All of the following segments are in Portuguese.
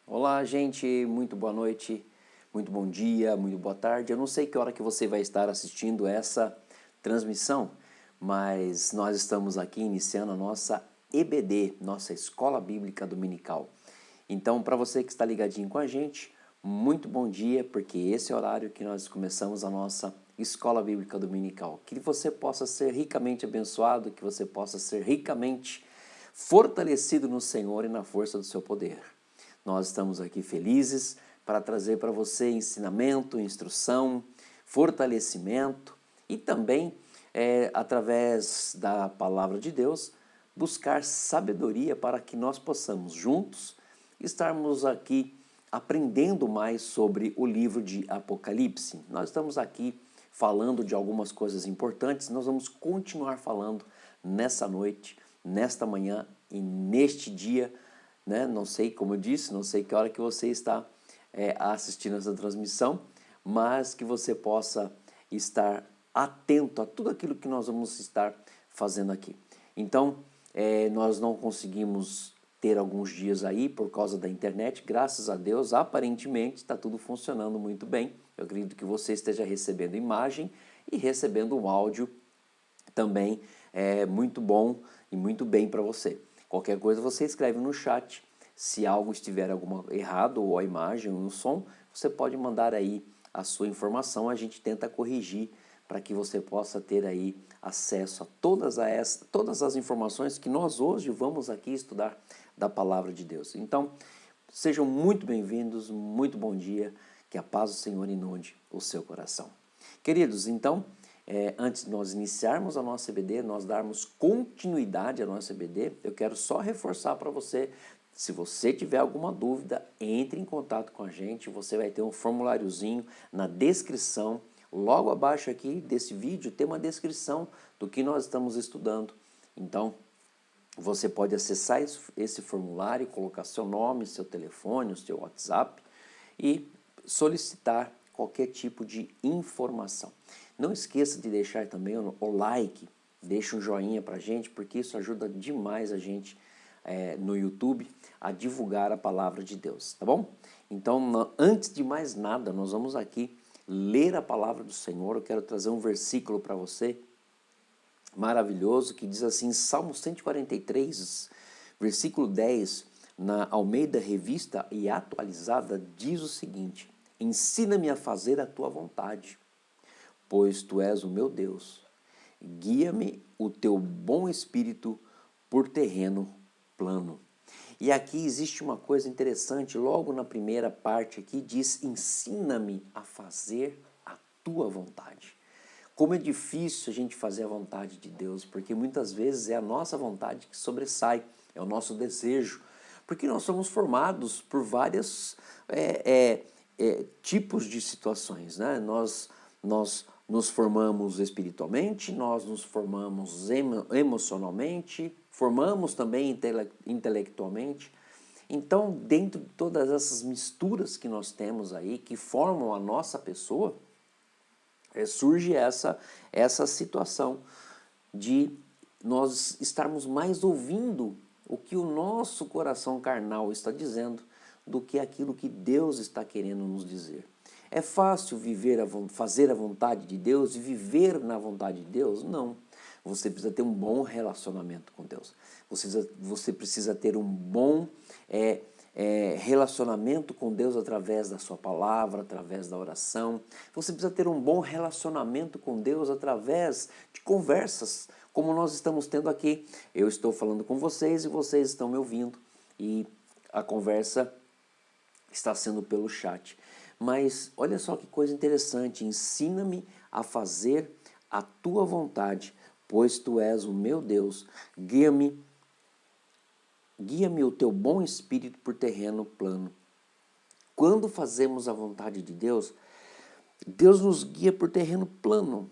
Olá, gente, muito boa noite, muito bom dia, muito boa tarde. Eu não sei que hora que você vai estar assistindo essa transmissão, mas nós estamos aqui iniciando a nossa EBD, nossa Escola Bíblica Dominical. Então, para você que está ligadinho com a gente, muito bom dia, porque esse é o horário que nós começamos a nossa Escola Bíblica Dominical. Que você possa ser ricamente abençoado, que você possa ser ricamente fortalecido no Senhor e na força do seu poder. Nós estamos aqui felizes para trazer para você ensinamento, instrução, fortalecimento e também, através da palavra de Deus, buscar sabedoria para que nós possamos juntos estarmos aqui aprendendo mais sobre o livro de Apocalipse. Nós estamos aqui falando de algumas coisas importantes, nós vamos continuar falando nessa noite, nesta manhã e neste dia, né? Não sei, como eu disse, não sei que hora que você está assistindo essa transmissão, mas que você possa estar atento a tudo aquilo que nós vamos estar fazendo aqui. Então, nós não conseguimos ter alguns dias aí por causa da internet, graças a Deus, aparentemente está tudo funcionando muito bem. Eu acredito que você esteja recebendo imagem e recebendo um áudio também muito bom e muito bem para você. Qualquer coisa você escreve no chat. Se algo estiver errado, ou a imagem, ou o som, você pode mandar aí a sua informação, a gente tenta corrigir para que você possa ter aí acesso a todas as informações que nós hoje vamos aqui estudar da Palavra de Deus. Então, sejam muito bem-vindos, muito bom dia, que a paz do Senhor inunde o seu coração. Queridos, então, antes de nós iniciarmos a nossa EBD, nós darmos continuidade à nossa EBD, eu quero só reforçar para você, se você tiver alguma dúvida, entre em contato com a gente, você vai ter um formuláriozinho na descrição, logo abaixo aqui desse vídeo tem uma descrição do que nós estamos estudando. Então, você pode acessar esse formulário, colocar seu nome, seu telefone, o seu WhatsApp e solicitar qualquer tipo de informação. Não esqueça de deixar também o like, deixa um joinha pra gente, porque isso ajuda demais a gente no YouTube a divulgar a palavra de Deus, tá bom? Então, antes de mais nada, nós vamos aqui ler a palavra do Senhor. Eu quero trazer um versículo para você maravilhoso que diz assim, Salmo 143, versículo 10, na Almeida Revista e Atualizada, diz o seguinte: ensina-me a fazer a tua vontade, pois tu és o meu Deus. Guia-me o teu bom espírito por terreno plano. E aqui existe uma coisa interessante, logo na primeira parte aqui diz, ensina-me a fazer a tua vontade. Como é difícil a gente fazer a vontade de Deus, porque muitas vezes é a nossa vontade que sobressai, é o nosso desejo, porque nós somos formados por vários tipos de situações, né? Nós nos formamos espiritualmente, nós nos formamos emocionalmente, formamos também intelectualmente. Então, dentro de todas essas misturas que nós temos aí, que formam a nossa pessoa, surge essa situação de nós estarmos mais ouvindo o que o nosso coração carnal está dizendo do que aquilo que Deus está querendo nos dizer. É fácil fazer a vontade de Deus e viver na vontade de Deus? Não. Você precisa ter um bom relacionamento com Deus. Você precisa ter um bom relacionamento com Deus através da sua palavra, através da oração. Você precisa ter um bom relacionamento com Deus através de conversas, como nós estamos tendo aqui. Eu estou falando com vocês e vocês estão me ouvindo. E a conversa está sendo pelo chat. Mas olha só que coisa interessante, ensina-me a fazer a tua vontade, pois tu és o meu Deus. Guia-me o teu bom espírito por terreno plano. Quando fazemos a vontade de Deus, Deus nos guia por terreno plano,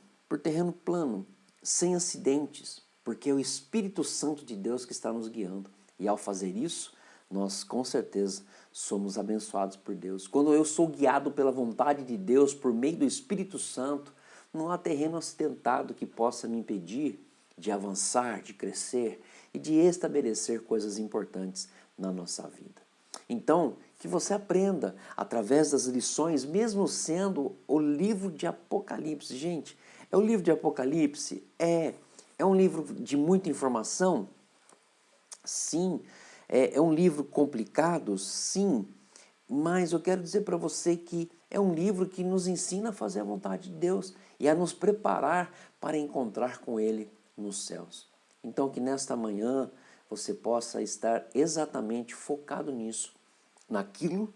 sem acidentes, porque é o Espírito Santo de Deus que está nos guiando. E ao fazer isso, nós com certeza somos abençoados por Deus. Quando eu sou guiado pela vontade de Deus, por meio do Espírito Santo, não há terreno acidentado que possa me impedir de avançar, de crescer e de estabelecer coisas importantes na nossa vida. Então, que você aprenda através das lições, mesmo sendo o livro de Apocalipse. Gente, o livro de Apocalipse é um livro de muita informação? Sim. É um livro complicado? Sim. Mas eu quero dizer para você que é um livro que nos ensina a fazer a vontade de Deus e a nos preparar para encontrar com Ele nos céus. Então, que nesta manhã você possa estar exatamente focado nisso, naquilo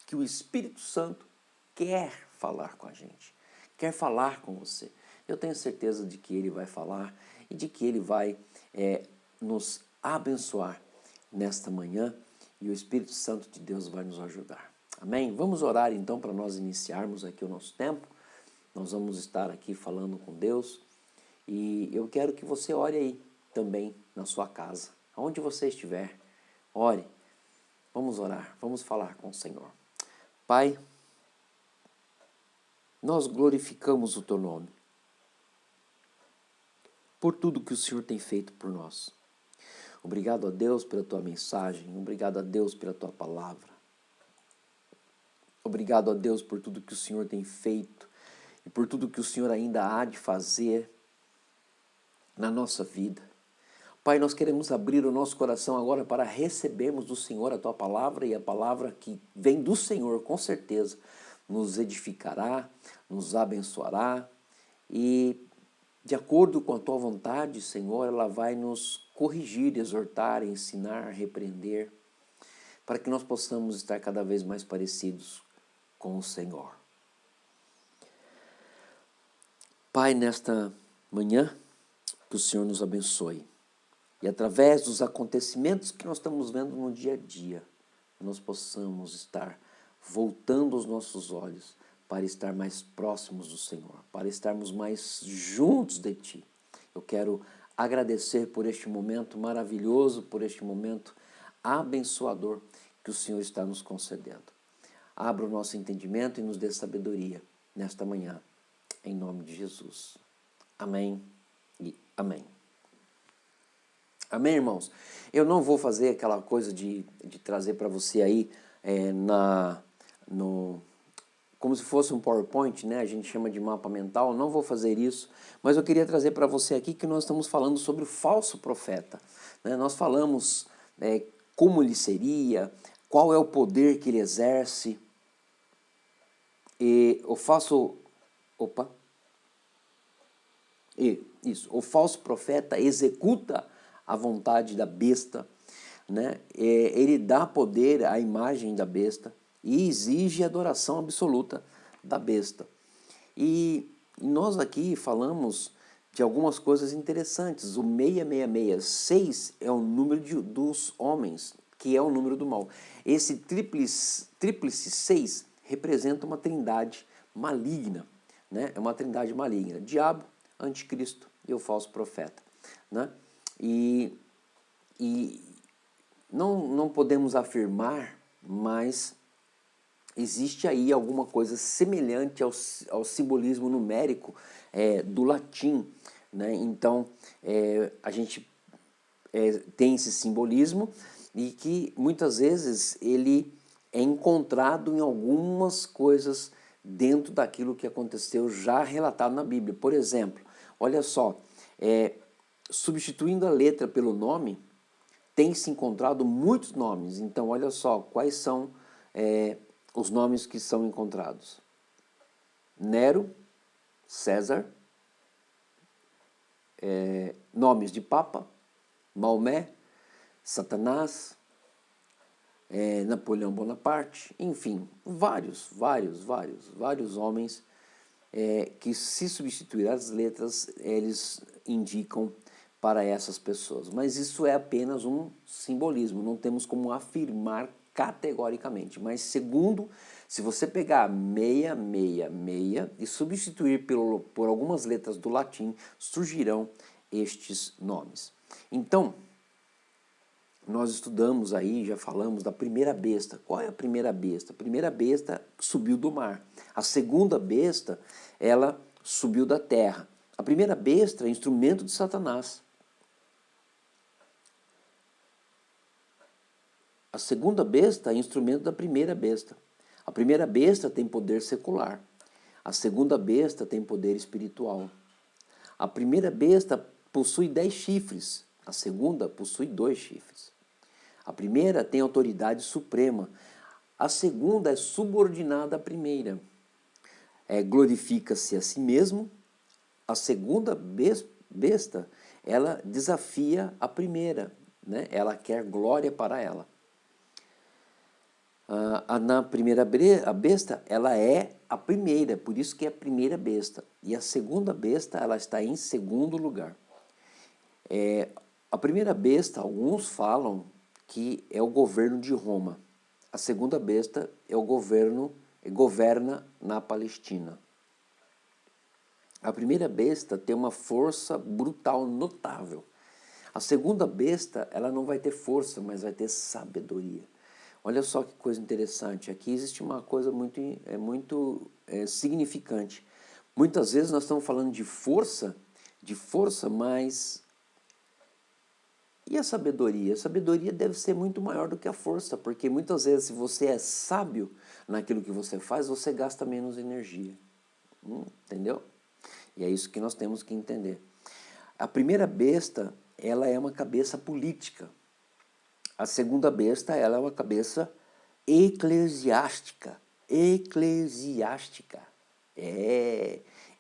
que o Espírito Santo quer falar com a gente, quer falar com você. Eu tenho certeza de que Ele vai falar e de que Ele vai nos abençoar nesta manhã e o Espírito Santo de Deus vai nos ajudar. Amém? Vamos orar então para nós iniciarmos aqui o nosso tempo. Nós vamos estar aqui falando com Deus e eu quero que você ore aí também na sua casa, aonde você estiver. Ore. Vamos orar, vamos falar com o Senhor. Pai, nós glorificamos o Teu nome por tudo que o Senhor tem feito por nós. Obrigado a Deus pela Tua mensagem, obrigado a Deus pela Tua palavra. Obrigado a Deus por tudo que o Senhor tem feito e por tudo que o Senhor ainda há de fazer na nossa vida. Pai, nós queremos abrir o nosso coração agora para recebermos do Senhor a Tua palavra e a palavra que vem do Senhor, com certeza, nos edificará, nos abençoará e, de acordo com a Tua vontade, Senhor, ela vai nos corrigir, exortar, ensinar, repreender, para que nós possamos estar cada vez mais parecidos com o Senhor. Pai, nesta manhã, que o Senhor nos abençoe. E através dos acontecimentos que nós estamos vendo no dia a dia, nós possamos estar voltando os nossos olhos para estar mais próximos do Senhor, para estarmos mais juntos de Ti. Eu quero agradecer por este momento maravilhoso, por este momento abençoador que o Senhor está nos concedendo. Abra o nosso entendimento e nos dê sabedoria nesta manhã, em nome de Jesus. Amém e amém. Amém, irmãos? Eu não vou fazer aquela coisa de trazer para você aí como se fosse um PowerPoint, né? A gente chama de mapa mental. Não vou fazer isso, mas eu queria trazer para você aqui que nós estamos falando sobre o falso profeta, né? Nós falamos como ele seria, qual é o poder que ele exerce. E o falso profeta executa a vontade da besta, né? Ele dá poder à imagem da besta e exige adoração absoluta da besta. E nós aqui falamos de algumas coisas interessantes. O 666, é o número dos homens, que é o número do mal. Esse tríplice 6 representa uma trindade maligna, né? É uma trindade maligna: diabo, anticristo e o falso profeta, né? E não podemos afirmar, mas existe aí alguma coisa semelhante ao simbolismo numérico do latim, né? Então, a gente tem esse simbolismo e que muitas vezes ele é encontrado em algumas coisas dentro daquilo que aconteceu já relatado na Bíblia. Por exemplo, olha só, substituindo a letra pelo nome, tem se encontrado muitos nomes. Então, olha só, quais são os nomes que são encontrados: Nero, César, nomes de Papa, Maomé, Satanás, Napoleão Bonaparte, enfim, vários homens que, se substituir as letras, eles indicam para essas pessoas. Mas isso é apenas um simbolismo, não temos como afirmar categoricamente. Mas segundo, se você pegar 666 e substituir por algumas letras do latim, surgirão estes nomes. Então, nós estudamos aí, já falamos da primeira besta. Qual é a primeira besta? A primeira besta subiu do mar. A segunda besta, ela subiu da terra. A primeira besta é instrumento de Satanás. A A segunda besta é instrumento da primeira besta. A primeira besta tem poder secular. A segunda besta tem poder espiritual. A primeira besta possui 10 chifres. A segunda possui 2 chifres. A primeira tem autoridade suprema. A segunda é subordinada à primeira. Glorifica-se a si mesmo. A segunda besta, ela desafia a primeira, né? Ela quer glória para ela. Na primeira a besta, ela é a primeira, por isso que é a primeira besta. E a segunda besta, ela está em segundo lugar. A primeira besta, alguns falam que é o governo de Roma. A segunda besta é o governo, governa na Palestina. A primeira besta tem uma força brutal, notável. A segunda besta, ela não vai ter força, mas vai ter sabedoria. Olha só que coisa interessante. Aqui existe uma coisa muito significante. Muitas vezes nós estamos falando de força, mas e a sabedoria? A sabedoria deve ser muito maior do que a força, porque muitas vezes, se você é sábio naquilo que você faz, você gasta menos energia. Entendeu? E é isso que nós temos que entender. A primeira besta, ela é uma cabeça política. A segunda besta, ela é uma cabeça eclesiástica. Eclesiástica.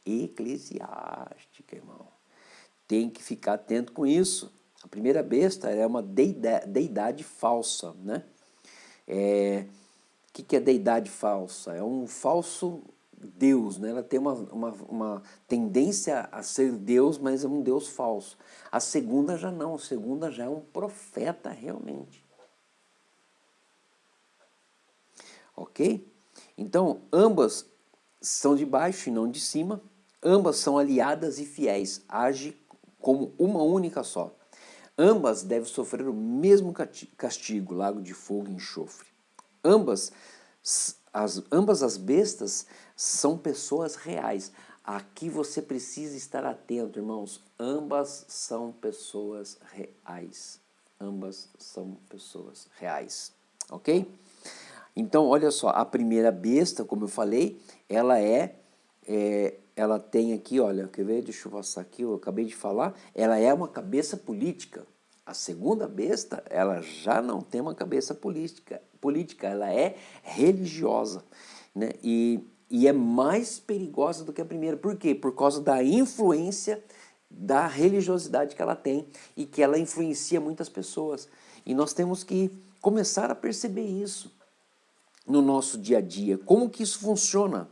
Eclesiástica, irmão. Tem que ficar atento com isso. A primeira besta é uma deidade falsa, né? O que é deidade falsa? É um falso Deus, né? Ela tem uma tendência a ser Deus, mas é um Deus falso. A segunda já não, a segunda já é um profeta realmente. Ok? Então, ambas são de baixo e não de cima, ambas são aliadas e fiéis, age como uma única só. Ambas devem sofrer o mesmo castigo, lago de fogo e enxofre. Ambas as bestas são pessoas reais. Aqui você precisa estar atento, irmãos. Ambas são pessoas reais. Ambas são pessoas reais. Ok? Então, olha só, a primeira besta, como eu falei, ela tem aqui, olha, quer ver? Deixa eu passar aqui, eu acabei de falar, ela é uma cabeça política. A segunda besta, ela já não tem uma cabeça política, ela é religiosa, né? E é mais perigosa do que a primeira. Por quê? Por causa da influência da religiosidade que ela tem e que ela influencia muitas pessoas. E nós temos que começar a perceber isso no nosso dia a dia. Como que isso funciona?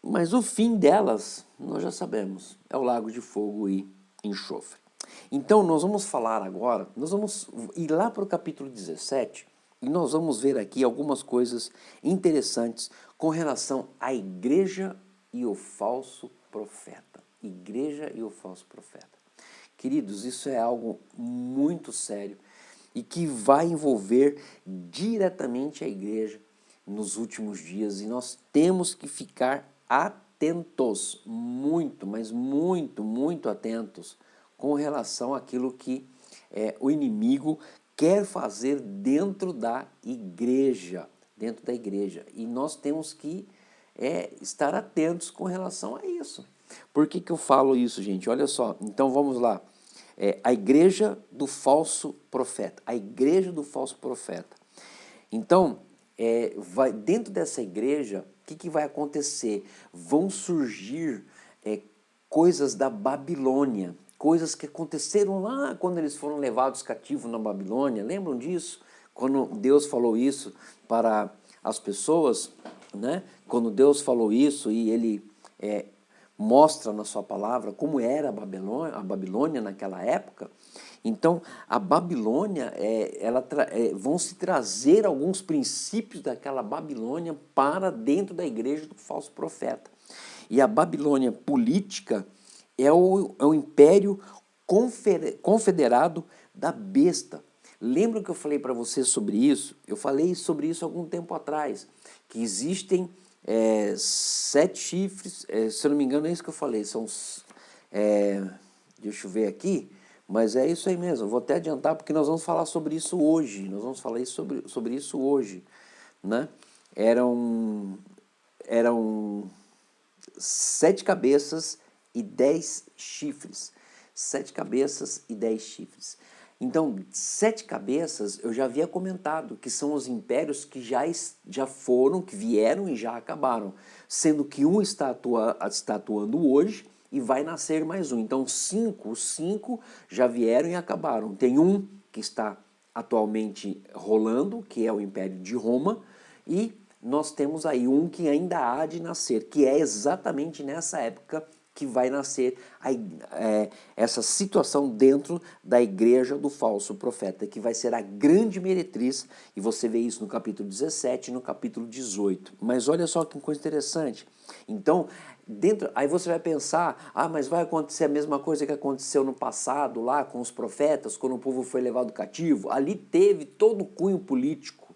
Mas o fim delas, nós já sabemos, é o lago de fogo e enxofre. Então, nós vamos falar agora, nós vamos ir lá para o capítulo 17 e nós vamos ver aqui algumas coisas interessantes com relação à igreja e o falso profeta. Igreja e o falso profeta. Queridos, isso é algo muito sério e que vai envolver diretamente a igreja nos últimos dias, e nós temos que ficar atentos, muito, mas muito atentos com relação àquilo que o inimigo quer fazer dentro da igreja, e nós temos que estar atentos com relação a isso. Por que eu falo isso, gente? Olha só, então vamos lá. A igreja do falso profeta, a igreja do falso profeta. Então, dentro dessa igreja, o que vai acontecer? Vão surgir coisas da Babilônia, coisas que aconteceram lá quando eles foram levados cativos na Babilônia. Lembram disso? Quando Deus falou isso para as pessoas, né? Quando Deus falou isso e Ele mostra na sua palavra como era a Babilônia naquela época. Então, a Babilônia, vão se trazer alguns princípios daquela Babilônia para dentro da igreja do falso profeta. E a Babilônia política é o império confederado da besta. Lembra que eu falei para você sobre isso? Eu falei sobre isso algum tempo atrás, que existem 7 chifres, se eu não me engano é isso que eu falei, são, deixa eu ver aqui, Mas é isso aí mesmo, eu vou até adiantar porque nós vamos falar sobre isso hoje, nós vamos falar sobre isso hoje, né? Eram, eram 7 cabeças e 10 chifres. 7 cabeças e 10 chifres. Então, 7 cabeças eu já havia comentado que são os impérios que já foram, que vieram e já acabaram. Sendo que um está atuando hoje e vai nascer mais um. Então, os 5 já vieram e acabaram. Tem um que está atualmente rolando, que é o Império de Roma, e nós temos aí um que ainda há de nascer, que é exatamente nessa época que vai nascer essa situação dentro da igreja do falso profeta, que vai ser a grande meretriz, e você vê isso no capítulo 17 e no capítulo 18. Mas olha só que coisa interessante. Então, aí você vai pensar, mas vai acontecer a mesma coisa que aconteceu no passado, lá com os profetas, quando o povo foi levado cativo. Ali teve todo o cunho político,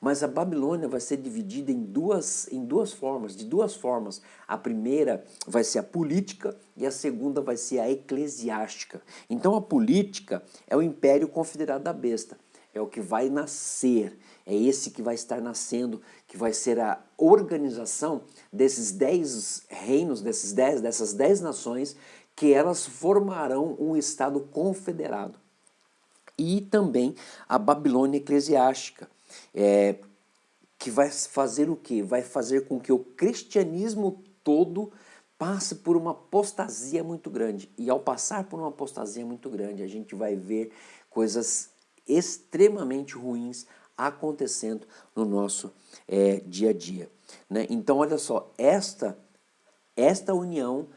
mas a Babilônia vai ser dividida em duas formas, de duas formas. A primeira vai ser a política e a segunda vai ser a eclesiástica. Então a política é o império confederado da besta, é o que vai nascer, é esse que vai estar nascendo, que vai ser a organização desses 10 reinos, dessas 10 nações, que elas formarão um estado confederado. E também a Babilônia eclesiástica, que vai fazer o quê? Vai fazer com que o cristianismo todo passe por uma apostasia muito grande. E ao passar por uma apostasia muito grande, a gente vai ver coisas extremamente ruins acontecendo no nosso dia a dia, né? Então, olha só, esta união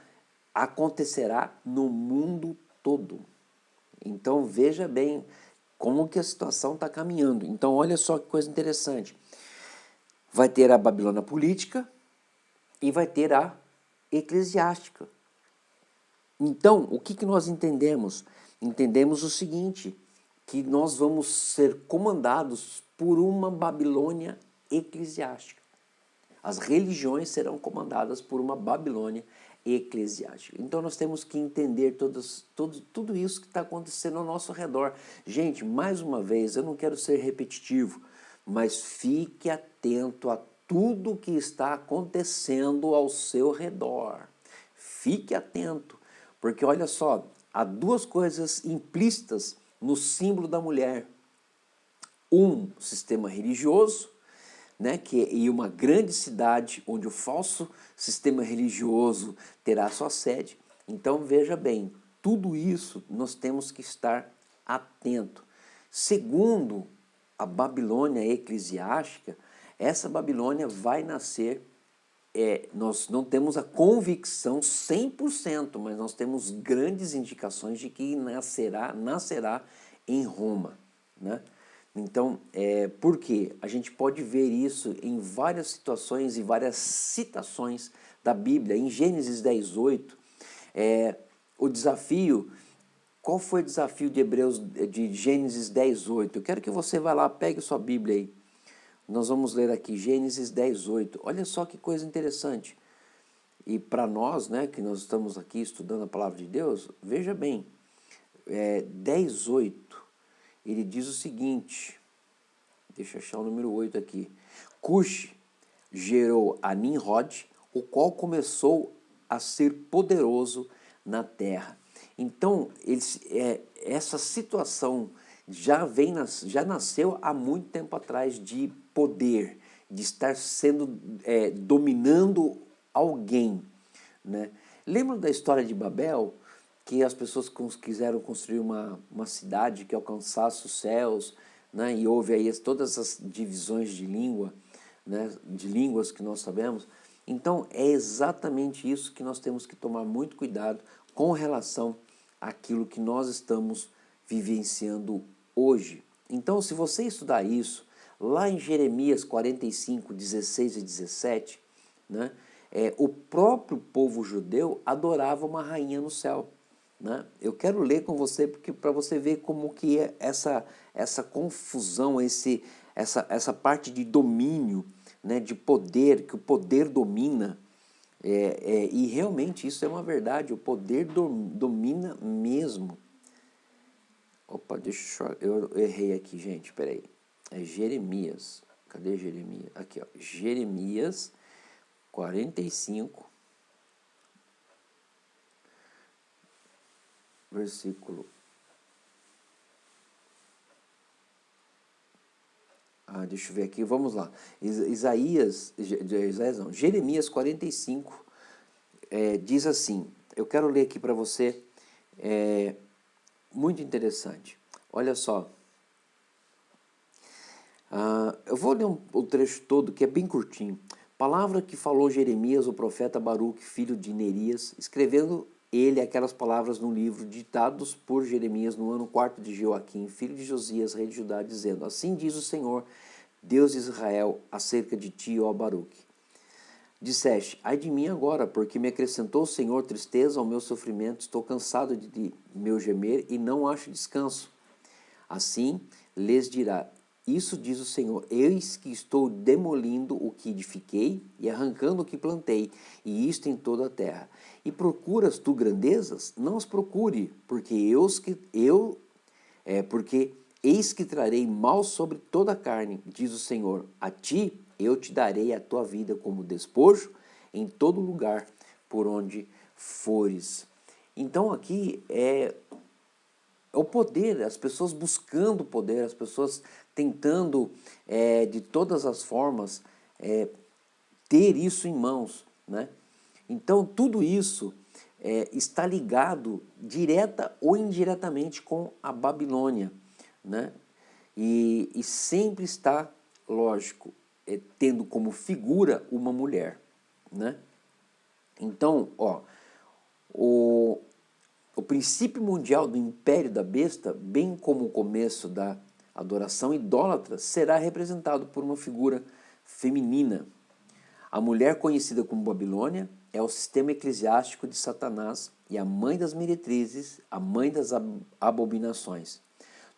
acontecerá no mundo todo. Então veja bem como que a situação está caminhando. Então olha só que coisa interessante. Vai ter a Babilônia política e vai ter a eclesiástica. Então, o que nós entendemos? Entendemos o seguinte, que nós vamos ser comandados por uma Babilônia eclesiástica. As religiões serão comandadas por uma Babilônia eclesiástica. Então nós temos que entender tudo isso que está acontecendo ao nosso redor. Gente, mais uma vez, eu não quero ser repetitivo, mas fique atento a tudo que está acontecendo ao seu redor. Fique atento, porque olha só, há duas coisas implícitas no símbolo da mulher. Um sistema religioso, né, e uma grande cidade onde o falso sistema religioso terá sua sede. Então veja bem, tudo isso nós temos que estar atento. Segundo a Babilônia eclesiástica, essa Babilônia vai nascer, nós não temos a convicção 100%, mas nós temos grandes indicações de que nascerá em Roma, né? Então, por quê? A gente pode ver isso em várias situações e várias citações da Bíblia. Em Gênesis 10:8, o desafio, qual foi o desafio de Gênesis 10:8? Eu quero que você vá lá, pegue sua Bíblia aí. Nós vamos ler aqui Gênesis 10:8. Olha só que coisa interessante. E para nós, né, que nós estamos aqui estudando a palavra de Deus, veja bem, 10:8. Ele diz o seguinte, deixa eu achar o número 8 aqui. Cush gerou a Nimrod, o qual começou a ser poderoso na terra. Então, essa situação já nasceu há muito tempo atrás de poder, de estar dominando alguém, né? Lembra da história de Babel? Que as pessoas quiseram construir uma cidade que alcançasse os céus, né? E houve aí todas as divisões de língua, né? De línguas que nós sabemos. Então é exatamente isso que nós temos que tomar muito cuidado com relação àquilo que nós estamos vivenciando hoje. Então, se você estudar isso, lá em Jeremias 45, 16 e 17, né? O próprio povo judeu adorava uma rainha no céu. Né? Eu quero ler com você porque para você ver como que é essa confusão, essa parte de domínio, né, de poder, que o poder domina, E realmente isso é uma verdade, o poder domina mesmo. Opa, deixa eu errei aqui, gente, peraí. É Jeremias, cadê Jeremias? Aqui, ó, Jeremias 45, versículo... deixa eu ver aqui, vamos lá. Jeremias 45 diz assim, eu quero ler aqui para você, muito interessante. Olha só, eu vou ler o trecho todo, que é bem curtinho. Palavra que falou Jeremias, o profeta Baruque, filho de Nerias, escrevendo ele aquelas palavras no livro, ditados por Jeremias no ano 4 de Joaquim, filho de Josias, rei de Judá, dizendo, assim diz o Senhor, Deus de Israel, acerca de ti, ó Baruque. Disseste, ai de mim agora, porque me acrescentou o Senhor tristeza ao meu sofrimento, estou cansado de meu gemer e não acho descanso. Assim lhes dirá, isso diz o Senhor, eis que estou demolindo o que edifiquei e arrancando o que plantei, e isto em toda a terra. E procuras tu grandezas? Não as procure, porque porque eis que trarei mal sobre toda a carne, diz o Senhor. A ti eu te darei a tua vida como despojo em todo lugar por onde fores. Então aqui é o poder, as pessoas buscando poder, as pessoas tentando de todas as formas ter isso em mãos, né? Então tudo isso está ligado direta ou indiretamente com a Babilônia, né? E sempre está, lógico, tendo como figura uma mulher, né? Então, ó, o princípio mundial do império da besta, bem como o começo da adoração idólatra, será representado por uma figura feminina. A mulher conhecida como Babilônia é o sistema eclesiástico de Satanás e a mãe das meretrizes, a mãe das abominações.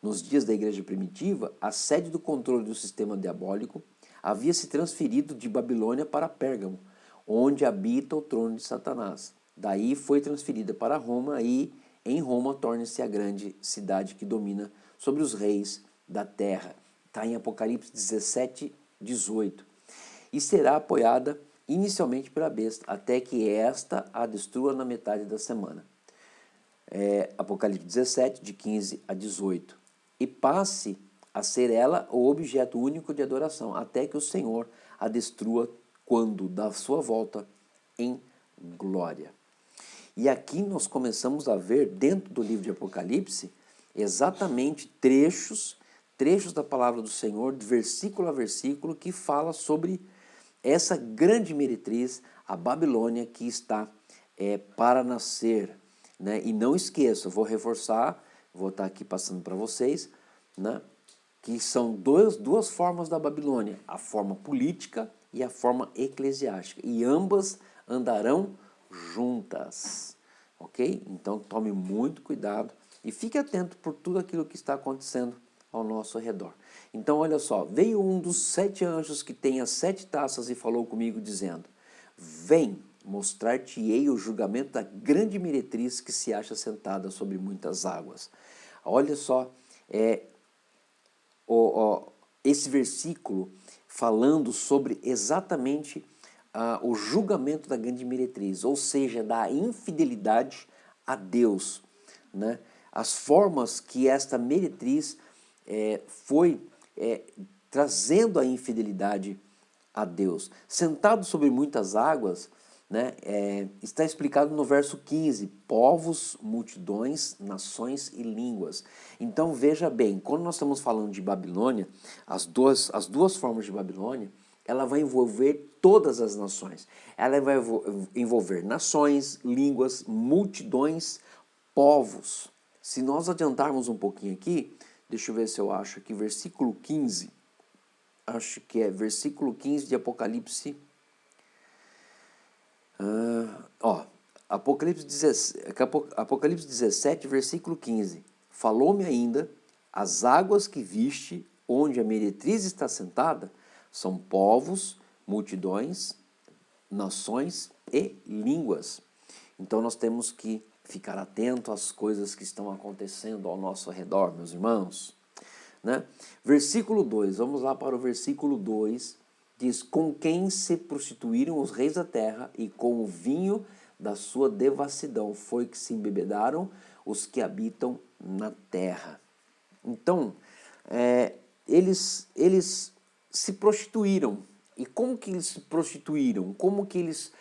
Nos dias da igreja primitiva, a sede do controle do sistema diabólico havia se transferido de Babilônia para Pérgamo, onde habita o trono de Satanás. Daí foi transferida para Roma e em Roma torna-se a grande cidade que domina sobre os reis da terra. Está em Apocalipse 17, 18. E será apoiada inicialmente pela besta, até que esta a destrua na metade da semana. Apocalipse 17, de 15 a 18. E passe a ser ela o objeto único de adoração, até que o Senhor a destrua quando da sua volta em glória. E aqui nós começamos a ver, dentro do livro de Apocalipse, exatamente trechos da palavra do Senhor, de versículo a versículo, que fala sobre essa grande meretriz, a Babilônia, que está para nascer. Né? E não esqueça, eu vou reforçar, vou estar aqui passando para vocês, né? Que são duas formas da Babilônia, a forma política e a forma eclesiástica, e ambas andarão juntas, ok? Então tome muito cuidado e fique atento por tudo aquilo que está acontecendo ao nosso redor. Então olha só, veio um dos 7 anjos que tem as 7 taças e falou comigo dizendo, vem, mostrar-te-ei o julgamento da grande meretriz que se acha sentada sobre muitas águas. Olha só, esse versículo falando sobre exatamente o julgamento da grande meretriz, ou seja, da infidelidade a Deus, né? As formas que esta meretriz foi trazendo a infidelidade a Deus. Sentado sobre muitas águas, né, está explicado no verso 15, povos, multidões, nações e línguas. Então veja bem, quando nós estamos falando de Babilônia, as duas formas de Babilônia, ela vai envolver todas as nações. Ela vai envolver nações, línguas, multidões, povos. Se nós adiantarmos um pouquinho aqui, deixa eu ver se eu acho aqui, versículo 15, acho que é versículo 15 de Apocalipse. Apocalipse 17, versículo 15. Falou-me ainda, as águas que viste, onde a meretriz está sentada, são povos, multidões, nações e línguas. Então nós temos que ficar atento às coisas que estão acontecendo ao nosso redor, meus irmãos. Né? Versículo 2, vamos lá para o versículo 2, diz: com quem se prostituíram os reis da terra, e com o vinho da sua devassidão foi que se embebedaram os que habitam na terra. Então, eles se prostituíram. E como que eles se prostituíram? Como que eles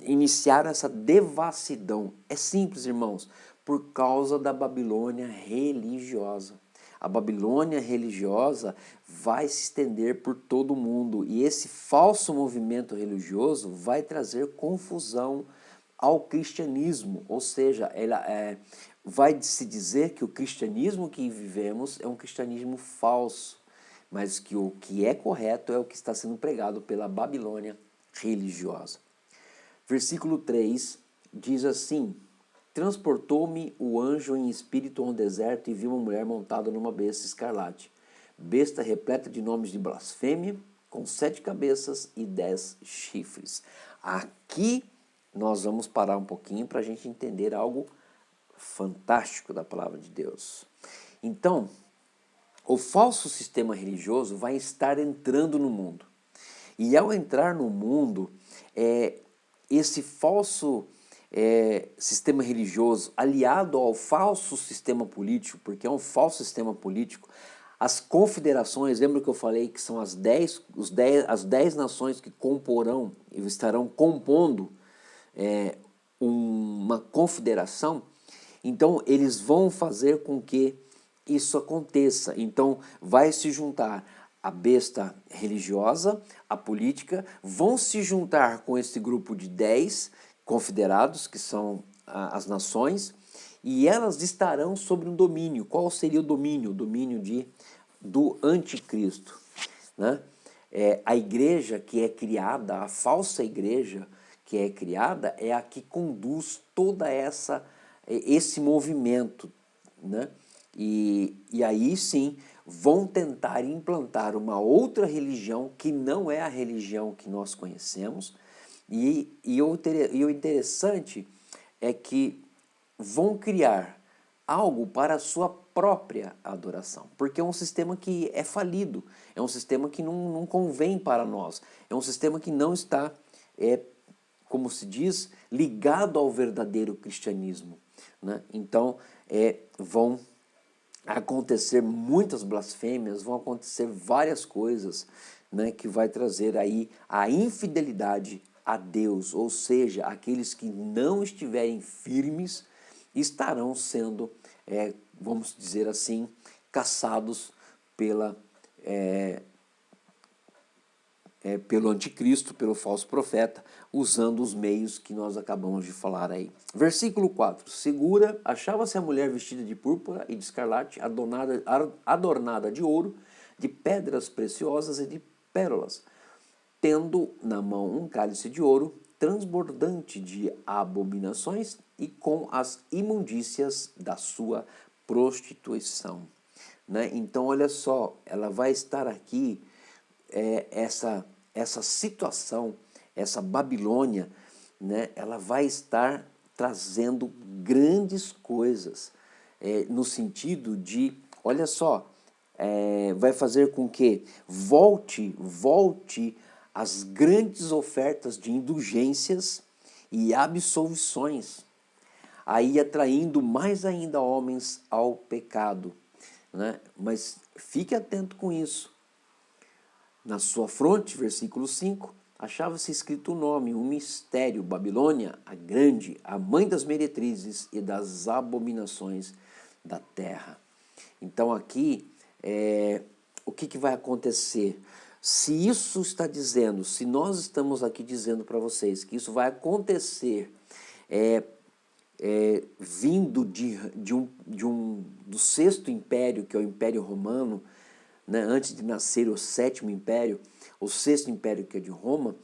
iniciaram essa devassidão? É simples, irmãos, por causa da Babilônia religiosa. A Babilônia religiosa vai se estender por todo o mundo, e esse falso movimento religioso vai trazer confusão ao cristianismo, ou seja, vai se dizer que o cristianismo que vivemos é um cristianismo falso, mas que o que é correto é o que está sendo pregado pela Babilônia religiosa. Versículo 3 diz assim: transportou-me o anjo em espírito a um deserto e vi uma mulher montada numa besta escarlate, besta repleta de nomes de blasfêmia, com 7 cabeças e 10 chifres. Aqui nós vamos parar um pouquinho para a gente entender algo fantástico da palavra de Deus. Então, o falso sistema religioso vai estar entrando no mundo. E ao entrar no mundo, esse falso sistema religioso, aliado ao falso sistema político, porque é um falso sistema político, as confederações, lembra que eu falei que são as 10 nações que comporão e estarão compondo uma confederação? Então eles vão fazer com que isso aconteça. Então vai se juntar a besta religiosa, a política, vão se juntar com esse grupo de 10 confederados, que são as nações, e elas estarão sobre um domínio. Qual seria o domínio? O domínio do anticristo. Né? A igreja que é criada, a falsa igreja que é criada, é a que conduz toda esse movimento. Né? E aí sim vão tentar implantar uma outra religião que não é a religião que nós conhecemos, e o interessante é que vão criar algo para a sua própria adoração, porque é um sistema que é falido, é um sistema que não convém para nós, é um sistema que não está, como se diz, ligado ao verdadeiro cristianismo. Né? Então vão acontecer muitas blasfêmias, vão acontecer várias coisas, né, que vai trazer aí a infidelidade a Deus, ou seja, aqueles que não estiverem firmes estarão sendo, vamos dizer assim, caçados pelo anticristo, pelo falso profeta, usando os meios que nós acabamos de falar aí. Versículo 4. Segura, achava-se a mulher vestida de púrpura e de escarlate, adornada de ouro, de pedras preciosas e de pérolas, tendo na mão um cálice de ouro, transbordante de abominações e com as imundícias da sua prostituição. Né? Então, olha só, ela vai estar aqui, essa situação, essa Babilônia, né, ela vai estar trazendo grandes coisas, no sentido de, olha só, vai fazer com que volte as grandes ofertas de indulgências e absolvições, aí atraindo mais ainda homens ao pecado. Né? Mas fique atento com isso. Na sua fronte, versículo 5, achava-se escrito o nome, um mistério: Babilônia, a grande, a mãe das meretrizes e das abominações da terra. Então aqui, o que vai acontecer? Se isso está dizendo, se nós estamos aqui dizendo para vocês que isso vai acontecer, vindo do sexto império, que é o Império Romano, né, antes de nascer o sétimo império, o sexto império, que é de Roma,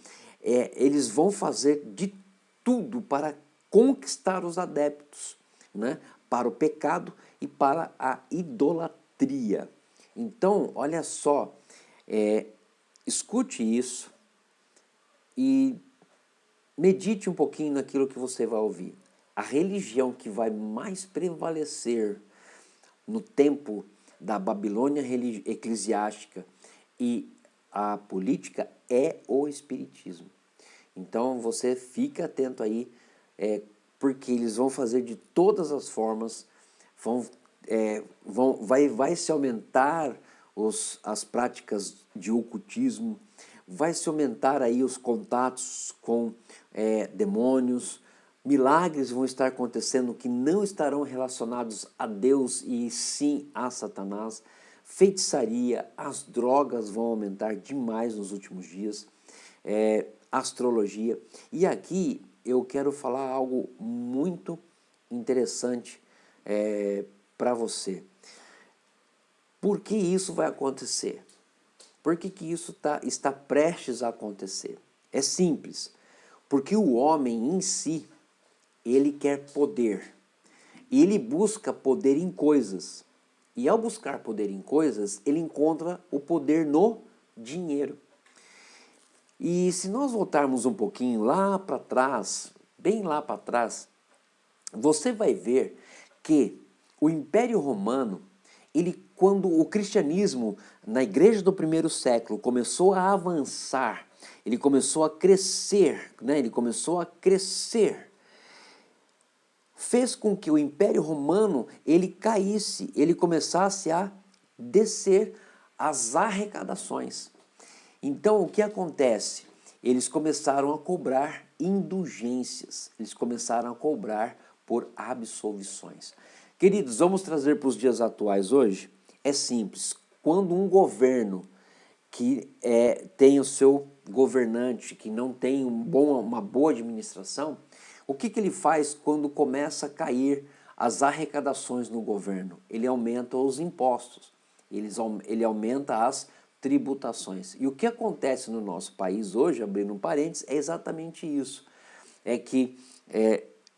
eles vão fazer de tudo para conquistar os adeptos, né, para o pecado e para a idolatria. Então, olha só, escute isso e medite um pouquinho naquilo que você vai ouvir. A religião que vai mais prevalecer no tempo da Babilônia eclesiástica e a política é o espiritismo. Então você fica atento aí, porque eles vão fazer de todas as formas, vai se aumentar as práticas de ocultismo, vai se aumentar aí os contatos com demônios, milagres vão estar acontecendo que não estarão relacionados a Deus e sim a Satanás, feitiçaria, as drogas vão aumentar demais nos últimos dias, astrologia. E aqui eu quero falar algo muito interessante para você. Por que isso vai acontecer? Por que isso está prestes a acontecer? É simples, porque o homem em si, ele quer poder, e ele busca poder em coisas, e ao buscar poder em coisas, ele encontra o poder no dinheiro. E se nós voltarmos um pouquinho lá para trás, bem lá para trás, você vai ver que o Império Romano, quando o cristianismo na igreja do primeiro século começou a avançar, ele começou a crescer, fez com que o Império Romano ele caísse, ele começasse a descer as arrecadações. Então o que acontece? Eles começaram a cobrar indulgências, eles começaram a cobrar por absolvições. Queridos, vamos trazer para os dias atuais hoje? É simples, quando um governo que tem o seu governante, que não tem uma boa administração, o que ele faz quando começa a cair as arrecadações no governo? Ele aumenta os impostos, ele aumenta as tributações. E o que acontece no nosso país hoje, abrindo um parênteses, é exatamente isso. É que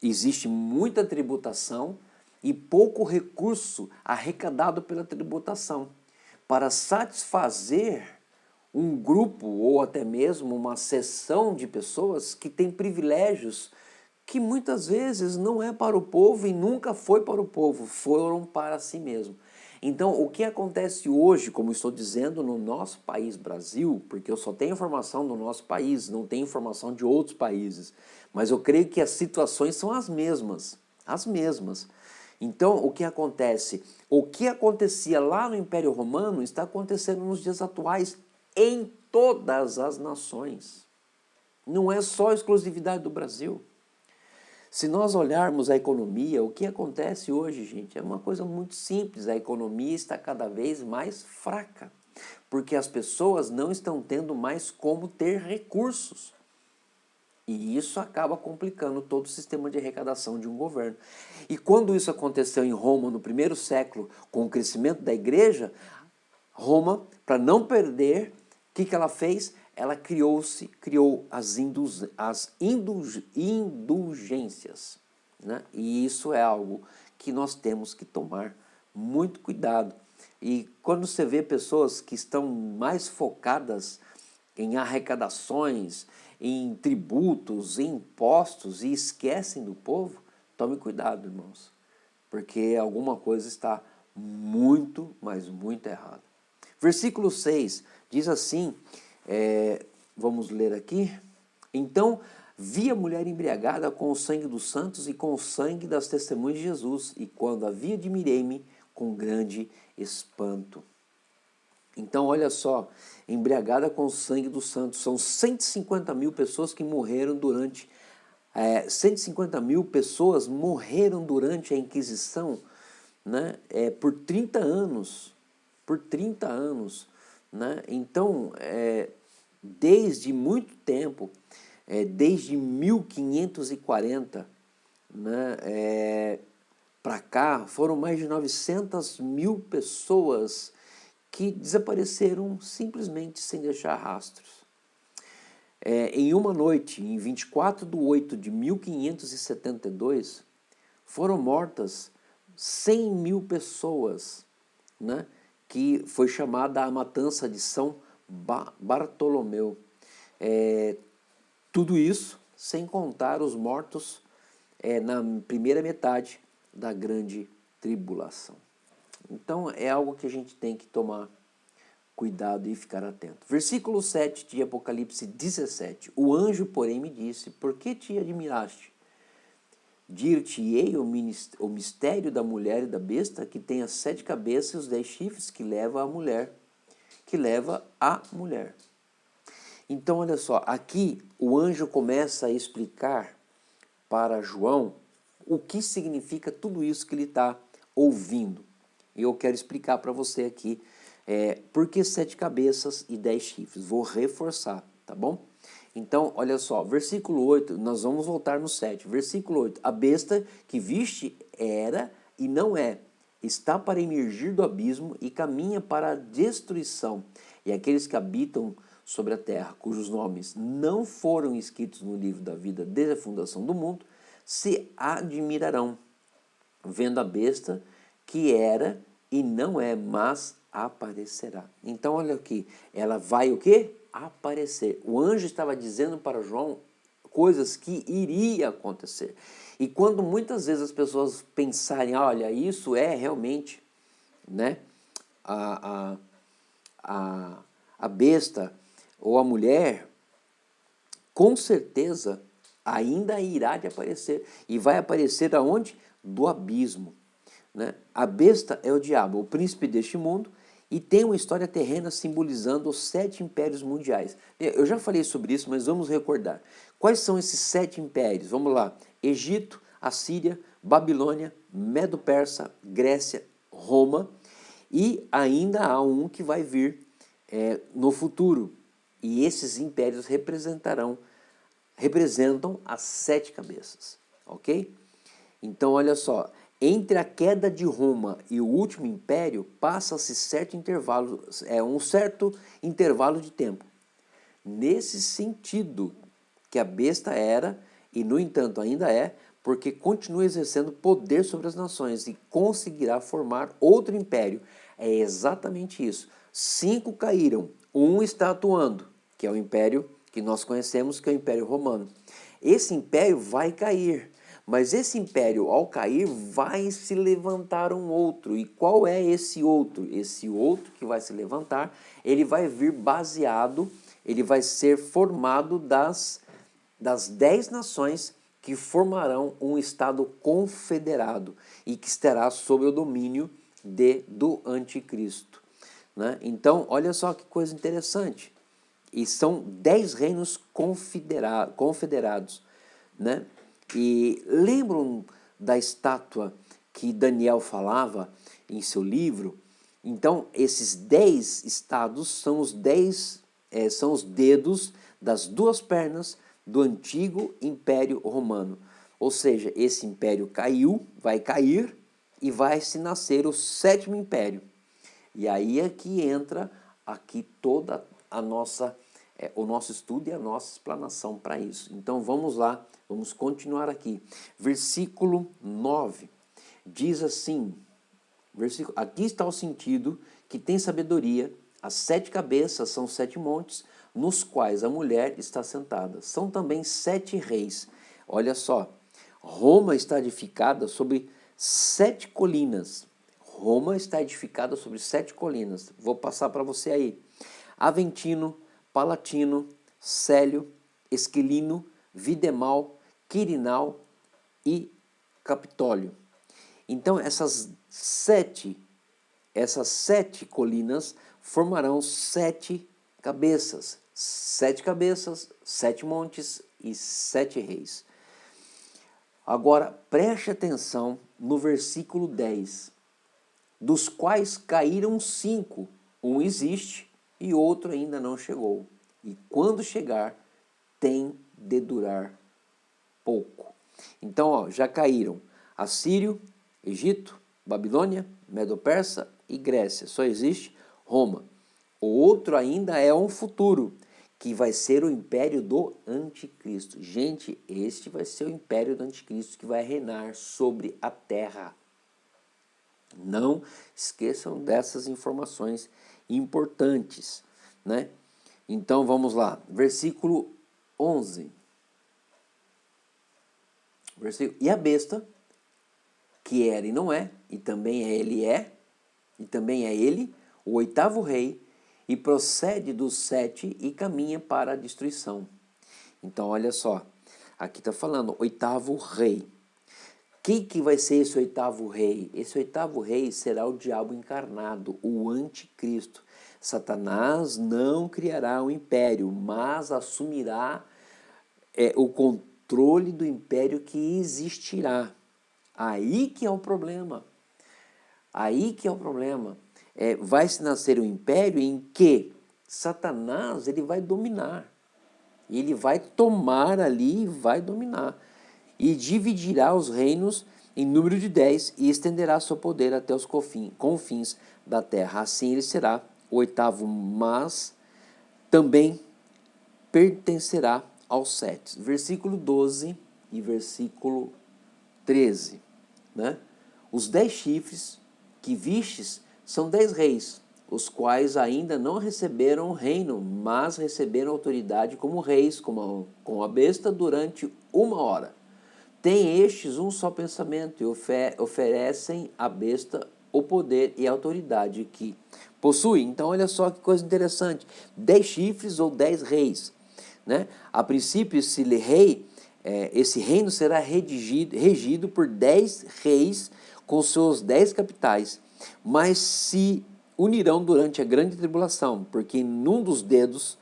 existe muita tributação e pouco recurso arrecadado pela tributação para satisfazer um grupo ou até mesmo uma seção de pessoas que tem privilégios que muitas vezes não é para o povo e nunca foi para o povo, foram para si mesmo. Então, o que acontece hoje, como estou dizendo, no nosso país, Brasil, porque eu só tenho informação do nosso país, não tenho informação de outros países, mas eu creio que as situações são as mesmas, as mesmas. Então, o que acontece? O que acontecia lá no Império Romano está acontecendo nos dias atuais em todas as nações. Não é só exclusividade do Brasil. Se nós olharmos a economia, o que acontece hoje, gente, é uma coisa muito simples. A economia está cada vez mais fraca, porque as pessoas não estão tendo mais como ter recursos. E isso acaba complicando todo o sistema de arrecadação de um governo. E quando isso aconteceu em Roma, no primeiro século, com o crescimento da igreja, Roma, para não perder, o que ela fez? Ela criou as indulgências. Né? E isso é algo que nós temos que tomar muito cuidado. E quando você vê pessoas que estão mais focadas em arrecadações, em tributos, em impostos e esquecem do povo, tome cuidado, irmãos, porque alguma coisa está muito, mas muito errada. Versículo 6 diz assim, vamos ler aqui. Então vi a mulher embriagada com o sangue dos santos e com o sangue das testemunhas de Jesus, e quando a vi admirei-me com grande espanto. Então olha só, embriagada com o sangue dos santos, são 150 mil pessoas que morreram durante... 150 mil pessoas morreram durante a Inquisição, né? Por 30 anos. Por 30 anos. Né? Então, desde muito tempo, desde 1540, né, para cá, foram mais de 900 mil pessoas que desapareceram simplesmente sem deixar rastros. Em uma noite, em 24 de 8 de 1572, foram mortas 100 mil pessoas, né? Que foi chamada a matança de São Bartolomeu. Tudo isso sem contar os mortos na primeira metade da grande tribulação. Então é algo que a gente tem que tomar cuidado e ficar atento. Versículo 7 de Apocalipse 17. O anjo, porém, me disse: por que te admiraste? Dir-te-ei o mistério da mulher e da besta, que tem as 7 cabeças e os 10 chifres, que leva a mulher. Então, olha só, aqui o anjo começa a explicar para João o que significa tudo isso que ele está ouvindo. E eu quero explicar para você aqui por que 7 cabeças e 10 chifres. Vou reforçar, tá bom? Então, olha só, versículo 8, nós vamos voltar no 7. Versículo 8, a besta que viste era e não é, está para emergir do abismo e caminha para a destruição. E aqueles que habitam sobre a terra, cujos nomes não foram escritos no livro da vida desde a fundação do mundo, se admirarão, vendo a besta que era e não é, mas aparecerá. Então, olha aqui, ela vai o quê? Aparecer. O anjo estava dizendo para João coisas que iria acontecer. E quando muitas vezes as pessoas pensarem, olha, isso é realmente, né, a besta ou a mulher, com certeza ainda irá de aparecer. E vai aparecer aonde? Do abismo. Né? A besta é o diabo, o príncipe deste mundo, e tem uma história terrena simbolizando os 7 impérios mundiais. Eu já falei sobre isso, mas vamos recordar. Quais são esses 7 impérios? Vamos lá. Egito, Assíria, Babilônia, Medo-Persa, Grécia, Roma, e ainda há um que vai vir no futuro. E esses impérios representam as 7 cabeças, ok? Então, olha só, entre a queda de Roma e o último império, passa-se um certo intervalo de tempo. Nesse sentido, que a besta era, e no entanto ainda é, porque continua exercendo poder sobre as nações e conseguirá formar outro império. É exatamente isso. 5 caíram, um está atuando, que é o império que nós conhecemos, que é o Império Romano. Esse império vai cair. Mas esse império, ao cair, vai se levantar um outro. E qual é esse outro? Esse outro que vai se levantar, ele vai vir baseado, ele vai ser formado das 10 nações que formarão um Estado confederado e que estará sob o domínio do anticristo. Né? Então, olha só que coisa interessante. E são 10 reinos confederados. Né? E lembram da estátua que Daniel falava em seu livro? Então, esses 10 estados são os dedos das 2 pernas do antigo Império Romano. Ou seja, esse império caiu, vai cair e vai se nascer o 7º império. E aí é que entra aqui toda a o nosso estudo e a nossa explanação para isso. Então vamos lá, vamos continuar aqui. Versículo 9 diz assim, aqui está o sentido que tem sabedoria, as 7 cabeças são 7 montes, nos quais a mulher está sentada. São também 7 reis. Olha só, Roma está edificada sobre 7 colinas. Roma está edificada sobre 7 colinas. Vou passar para você aí. Aventino, Palatino, Célio, Esquilino, Videmal, Quirinal e Capitólio. Então essas 7 colinas formarão 7 cabeças. 7 cabeças, 7 montes e 7 reis. Agora preste atenção no versículo 10. Dos quais caíram 5, um existe e outro ainda não chegou. E quando chegar, tem de durar pouco. Então, ó, já caíram Assírio, Egito, Babilônia, Medo-Persa e Grécia. Só existe Roma. O outro ainda é um futuro, que vai ser o império do anticristo. Gente, este vai ser o império do anticristo que vai reinar sobre a terra. Não esqueçam dessas informações importantes, né? Então vamos lá, versículo 11. E a besta, que era e não é, e também e também é ele, o oitavo rei, e procede dos 7 e caminha para a destruição. Então, olha só, aqui está falando, oitavo rei. Quem que vai ser esse oitavo rei? Esse oitavo rei será o diabo encarnado, o anticristo. Satanás não criará um império, mas assumirá o controle do império que existirá. Aí que é o problema. Aí que é o problema. Vai se nascer um império em que Satanás ele vai dominar. Ele vai tomar ali e vai dominar. E dividirá os reinos em número de 10 e estenderá seu poder até os confins da terra. Assim ele será o oitavo, mas também pertencerá aos 7. Versículo 12 e versículo 13. Né? Os 10 chifres que vistes são 10 reis, os quais ainda não receberam o reino, mas receberam autoridade como reis, com a besta, durante 1 hora. Tem estes um só pensamento e oferecem à besta o poder e a autoridade que possui. Então, olha só que coisa interessante. 10 chifres ou 10 reis. Né? A princípio, esse reino será regido por 10 reis com seus 10 capitais, mas se unirão durante a grande tribulação, porque num dos dedos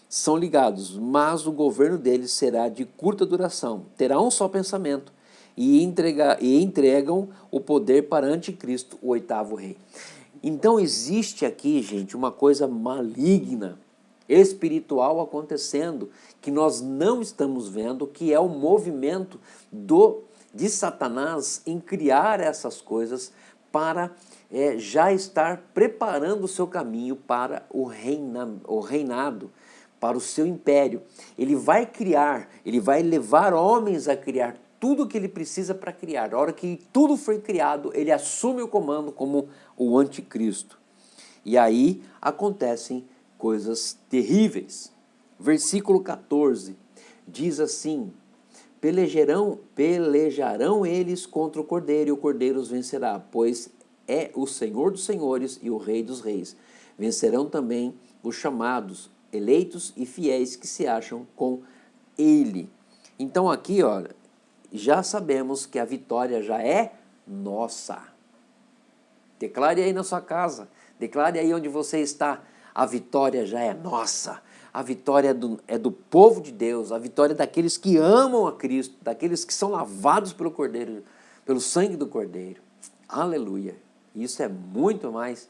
são ligados, mas o governo deles será de curta duração. Terá um só pensamento e entregam o poder para Anticristo, o oitavo rei. Então existe aqui, gente, uma coisa maligna, espiritual acontecendo, que nós não estamos vendo, que é o movimento de Satanás em criar essas coisas para já estar preparando o seu caminho para o reinado, para o seu império. Ele vai levar homens a criar tudo o que ele precisa para criar. A hora que tudo foi criado, ele assume o comando como o anticristo. E aí acontecem coisas terríveis. Versículo 14 diz assim: pelejarão eles contra o cordeiro, e o cordeiro os vencerá, pois é o Senhor dos senhores e o Rei dos reis. Vencerão também os chamados, eleitos e fiéis que se acham com ele. Então aqui, olha, já sabemos que a vitória já é nossa. Declare aí na sua casa, declare aí onde você está, a vitória já é nossa. A vitória é do povo de Deus, a vitória é daqueles que amam a Cristo, daqueles que são lavados pelo Cordeiro, pelo sangue do Cordeiro. Aleluia! Isso é muito mais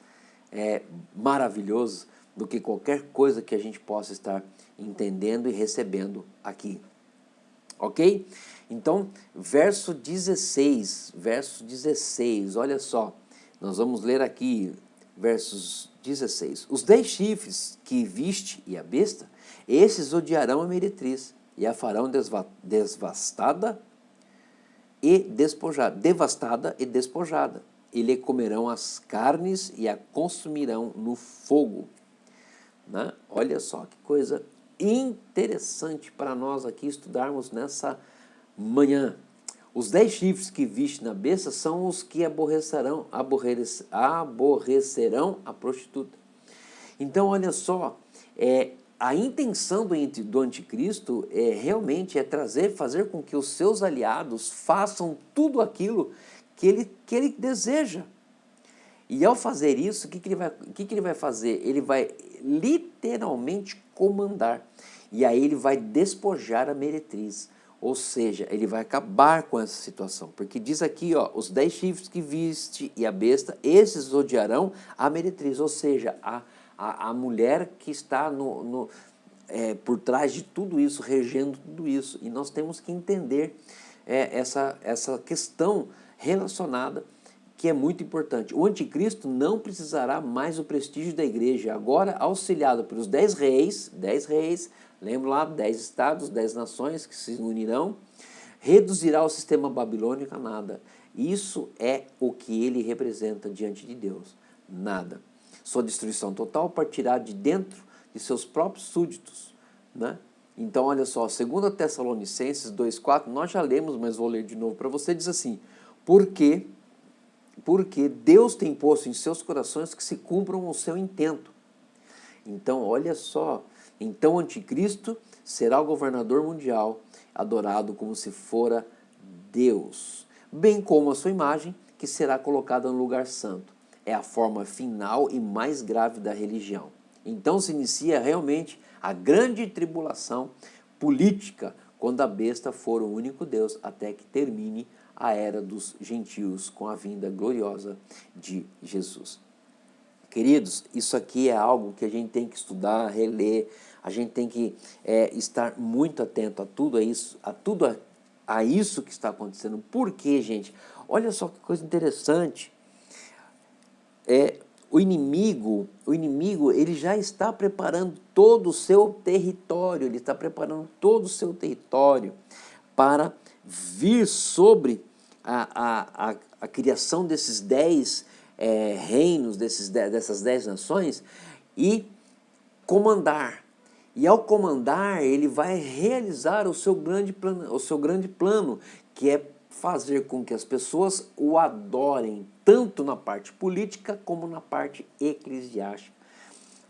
maravilhoso do que qualquer coisa que a gente possa estar entendendo e recebendo aqui. Ok? Então, verso 16, olha só, nós vamos ler aqui, versos 16. Os 10 chifres que viste e a besta, esses odiarão a meretriz e a farão devastada e despojada. E lhe comerão as carnes e a consumirão no fogo. Né? Olha só que coisa interessante para nós aqui estudarmos nessa manhã. Os 10 chifres que viste na besta são os que aborrecerão a prostituta. Então, olha só, a intenção do anticristo realmente fazer com que os seus aliados façam tudo aquilo que ele deseja. E ao fazer isso, o que ele vai fazer? Ele vai literalmente comandar. E aí ele vai despojar a meretriz. Ou seja, ele vai acabar com essa situação. Porque diz aqui, ó, os 10 chifres que viste e a besta, esses odiarão a meretriz. Ou seja, a mulher que está por trás de tudo isso, regendo tudo isso. E nós temos que entender essa questão relacionada, que é muito importante. O anticristo não precisará mais do prestígio da igreja, agora auxiliado pelos 10 reis, lembra lá, 10 estados, 10 nações que se unirão, reduzirá o sistema babilônico a nada. Isso é o que ele representa diante de Deus, nada. Sua destruição total partirá de dentro de seus próprios súditos, né? Então, olha só, 2 Tessalonicenses 2,4, nós já lemos, mas vou ler de novo para você, diz assim, porque Deus tem posto em seus corações que se cumpram o seu intento. Então, olha só, então o anticristo será o governador mundial, adorado como se fora Deus, bem como a sua imagem, que será colocada no lugar santo. É a forma final e mais grave da religião. Então se inicia realmente a grande tribulação política, quando a besta for o único Deus, até que termine a era dos gentios com a vinda gloriosa de Jesus. Queridos, isso aqui é algo que a gente tem que estudar, reler, a gente tem que estar muito atento a tudo a isso que está acontecendo. Por quê, gente? Olha só que coisa interessante. O inimigo, ele já está preparando todo o seu território, ele está preparando todo o seu território para vir sobre a criação desses 10 reinos, dessas 10 nações e comandar. E ao comandar, ele vai realizar o seu grande plano, que é fazer com que as pessoas o adorem, tanto na parte política como na parte eclesiástica.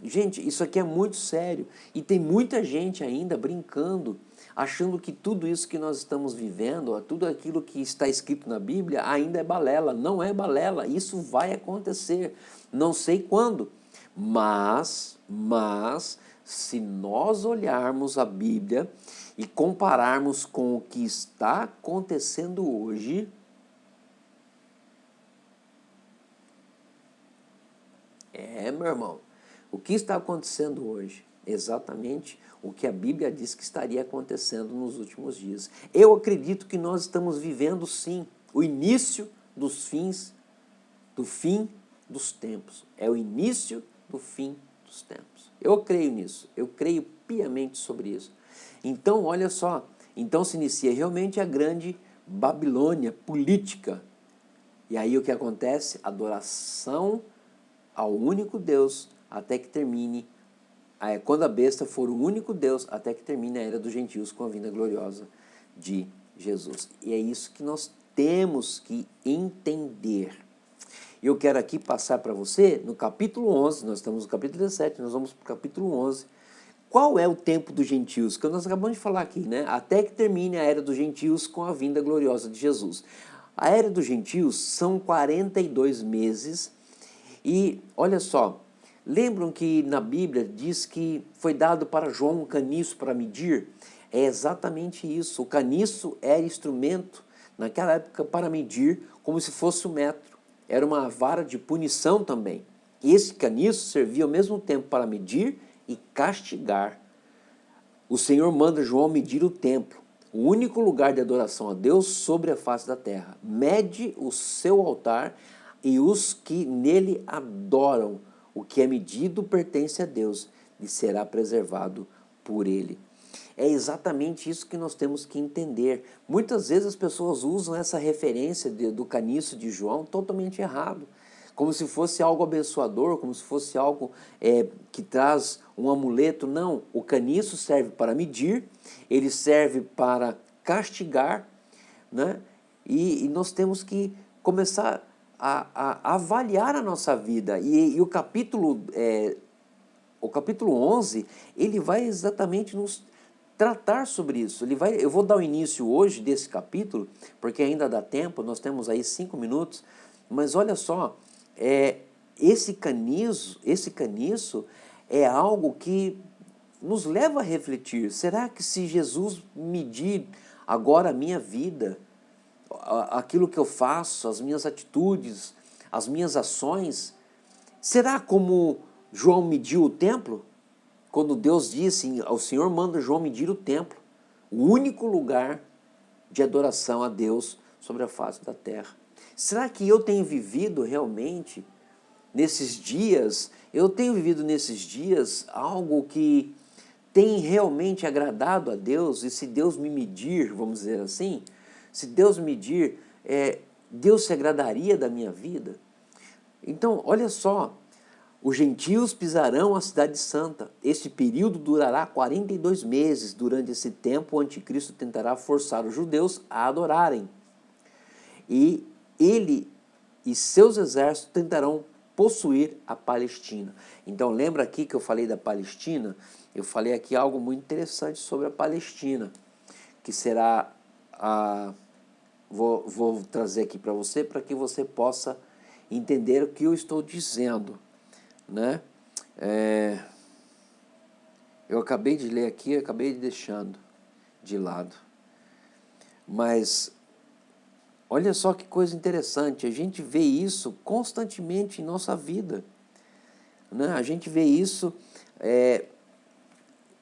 Gente, isso aqui é muito sério e tem muita gente ainda brincando, achando que tudo isso que nós estamos vivendo, tudo aquilo que está escrito na Bíblia ainda é balela. Não é balela, isso vai acontecer, não sei quando, mas se nós olharmos a Bíblia e compararmos com o que está acontecendo hoje, meu irmão, o que está acontecendo hoje? Exatamente o que a Bíblia diz que estaria acontecendo nos últimos dias. Eu acredito que nós estamos vivendo, sim, o início dos fins, do fim dos tempos. É o início do fim dos tempos. Eu creio nisso, eu creio piamente sobre isso. Então, olha só, então se inicia realmente a grande Babilônia política. E aí o que acontece? Adoração ao único Deus, até que termine, quando a besta for o único Deus, até que termine a era dos gentios com a vinda gloriosa de Jesus. E é isso que nós temos que entender. Eu quero aqui passar para você, no capítulo 11, nós estamos no capítulo 17, nós vamos para o capítulo 11. Qual é o tempo dos gentios? Que nós acabamos de falar aqui, né? Até que termine a era dos gentios com a vinda gloriosa de Jesus. A era dos gentios são 42 meses. E olha só, lembram que na Bíblia diz que foi dado para João um caniço para medir? É exatamente isso. O caniço era instrumento, naquela época, para medir, como se fosse um metro. Era uma vara de punição também. E esse caniço servia ao mesmo tempo para medir e castigar. O Senhor manda João medir o templo, o único lugar de adoração a Deus sobre a face da terra. Mede o seu altar e os que nele adoram. O que é medido pertence a Deus e será preservado por ele. É exatamente isso que nós temos que entender. Muitas vezes as pessoas usam essa referência do caniço de João totalmente errado, como se fosse algo abençoador, como se fosse algo que traz um amuleto. Não, o caniço serve para medir, ele serve para castigar, né? E nós temos que começar a avaliar a nossa vida. E o capítulo 11, ele vai exatamente nos tratar sobre isso. Eu vou dar o início hoje desse capítulo, porque ainda dá tempo, nós temos aí 5 minutos, mas olha só, esse caniço é algo que nos leva a refletir. Será que se Jesus medir agora a minha vida, aquilo que eu faço, as minhas atitudes, as minhas ações, será como João mediu o templo? Quando Deus disse, o Senhor manda João medir o templo, o único lugar de adoração a Deus sobre a face da terra. Será que eu tenho vivido realmente nesses dias, algo que tem realmente agradado a Deus? E se Deus me medir, vamos dizer assim, se Deus medir, Deus se agradaria da minha vida? Então, olha só, Os gentios pisarão a cidade santa. Este período durará 42 meses. Durante esse tempo, o anticristo tentará forçar os judeus a adorarem. E ele e seus exércitos tentarão possuir a Palestina. Então, lembra aqui que eu falei da Palestina? Eu falei aqui algo muito interessante sobre a Palestina, que será a... Vou trazer aqui para que você possa entender o que eu estou dizendo, né? Eu acabei de ler aqui, acabei deixando de lado. Mas olha só que coisa interessante, a gente vê isso constantemente em nossa vida, né? A gente vê isso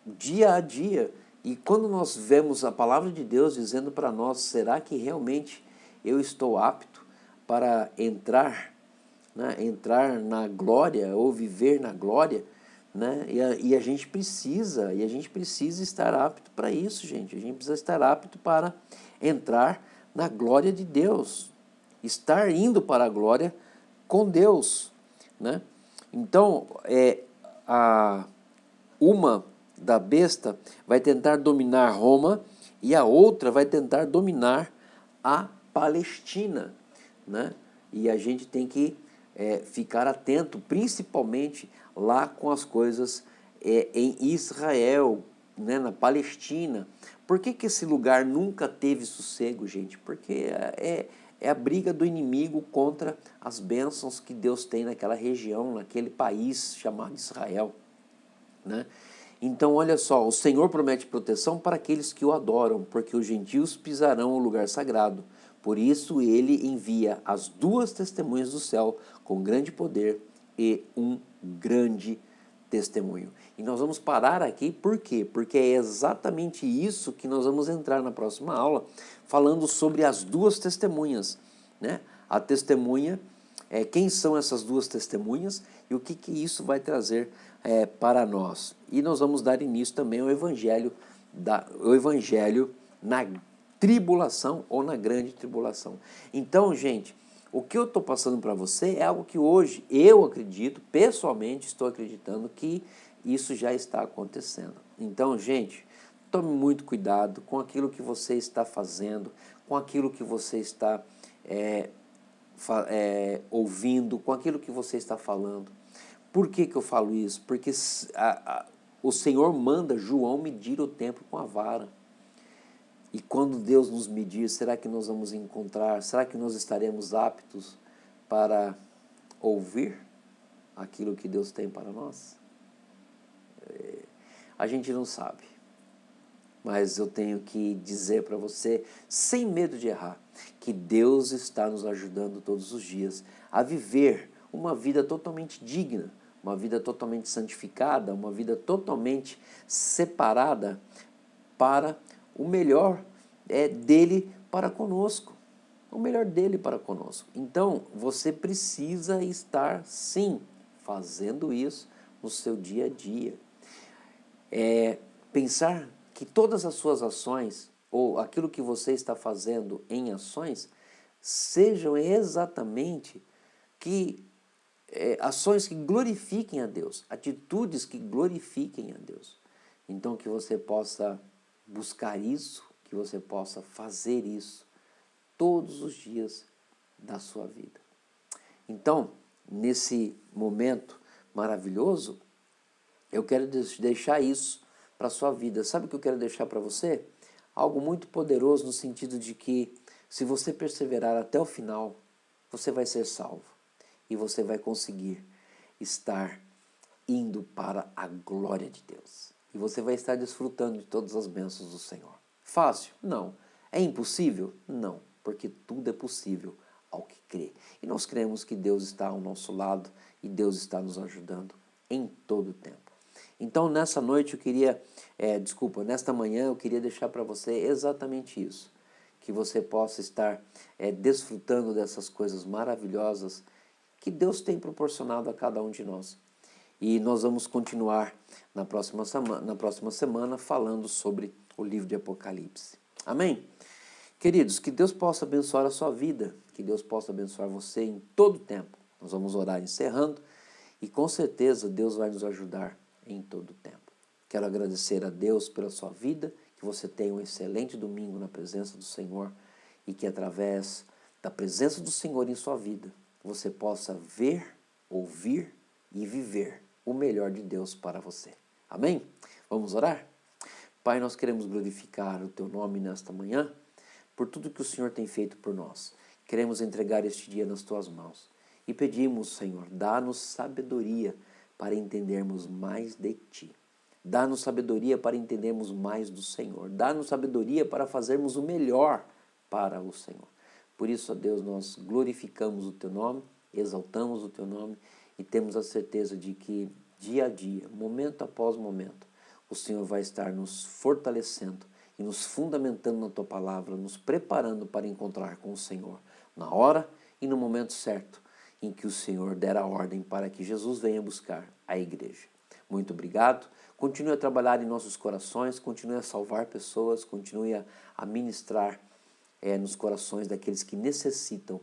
dia a dia. E quando nós vemos a palavra de Deus dizendo para nós, será que realmente eu estou apto para entrar, né, entrar na glória ou viver na glória, né? E a gente precisa estar apto para isso, gente. A gente precisa estar apto para entrar na glória de Deus, estar indo para a glória com Deus, né? Então, uma da besta vai tentar dominar Roma e a outra vai tentar dominar a Palestina, né? E a gente tem que ficar atento, principalmente lá com as coisas em Israel, né, na Palestina. Por que esse lugar nunca teve sossego, gente? Porque é a briga do inimigo contra as bênçãos que Deus tem naquela região, naquele país chamado Israel, né? Então, olha só, o Senhor promete proteção para aqueles que o adoram, porque os gentios pisarão o lugar sagrado. Por isso ele envia as duas testemunhas do céu com grande poder e um grande testemunho. E nós vamos parar aqui, por quê? Porque é exatamente isso que nós vamos entrar na próxima aula, falando sobre as duas testemunhas, né? A testemunha, quem são essas duas testemunhas e o que isso vai trazer para nós. E nós vamos dar início também ao evangelho na tribulação ou na grande tribulação. Então, gente, o que eu estou passando para você é algo que hoje eu acredito, pessoalmente estou acreditando que isso já está acontecendo. Então, gente, tome muito cuidado com aquilo que você está fazendo, com aquilo que você está ouvindo, com aquilo que você está falando. Por que eu falo isso? Porque o Senhor manda João medir o tempo com a vara. E quando Deus nos medir, será que nós vamos encontrar, será que nós estaremos aptos para ouvir aquilo que Deus tem para nós? A gente não sabe. Mas eu tenho que dizer para você, sem medo de errar, que Deus está nos ajudando todos os dias a viver uma vida totalmente digna, uma vida totalmente santificada, uma vida totalmente separada para o melhor dele para conosco. O melhor dele para conosco. Então, você precisa estar, sim, fazendo isso no seu dia a dia. Pensar que todas as suas ações, ou aquilo que você está fazendo em ações, sejam exatamente ações que glorifiquem a Deus, atitudes que glorifiquem a Deus. Então, que você possa buscar isso, que você possa fazer isso todos os dias da sua vida. Então, nesse momento maravilhoso, eu quero deixar isso para a sua vida. Sabe o que eu quero deixar para você? Algo muito poderoso no sentido de que, se você perseverar até o final, você vai ser salvo. E você vai conseguir estar indo para a glória de Deus. E você vai estar desfrutando de todas as bênçãos do Senhor. Fácil? Não. É impossível? Não, porque tudo é possível ao que crê. E nós cremos que Deus está ao nosso lado e Deus está nos ajudando em todo o tempo. Então, nessa noite nesta manhã eu queria deixar para você exatamente isso. Que você possa estar desfrutando dessas coisas maravilhosas que Deus tem proporcionado a cada um de nós. E nós vamos continuar na próxima semana falando sobre o livro de Apocalipse. Amém? Queridos, que Deus possa abençoar a sua vida, que Deus possa abençoar você em todo o tempo. Nós vamos orar encerrando e com certeza Deus vai nos ajudar em todo o tempo. Quero agradecer a Deus pela sua vida, que você tenha um excelente domingo na presença do Senhor e que através da presença do Senhor em sua vida, você possa ver, ouvir e viver o melhor de Deus para você. Amém? Vamos orar? Pai, nós queremos glorificar o Teu nome nesta manhã, por tudo que o Senhor tem feito por nós. Queremos entregar este dia nas Tuas mãos e pedimos, Senhor, dá-nos sabedoria para entendermos mais de Ti. Dá-nos sabedoria para entendermos mais do Senhor. Dá-nos sabedoria para fazermos o melhor para o Senhor. Por isso, ó Deus, nós glorificamos o Teu nome, exaltamos o Teu nome e temos a certeza de que dia a dia, momento após momento, o Senhor vai estar nos fortalecendo e nos fundamentando na Tua palavra, nos preparando para encontrar com o Senhor na hora e no momento certo em que o Senhor der a ordem para que Jesus venha buscar a igreja. Muito obrigado. Continue a trabalhar em nossos corações, continue a salvar pessoas, continue a ministrar nos corações daqueles que necessitam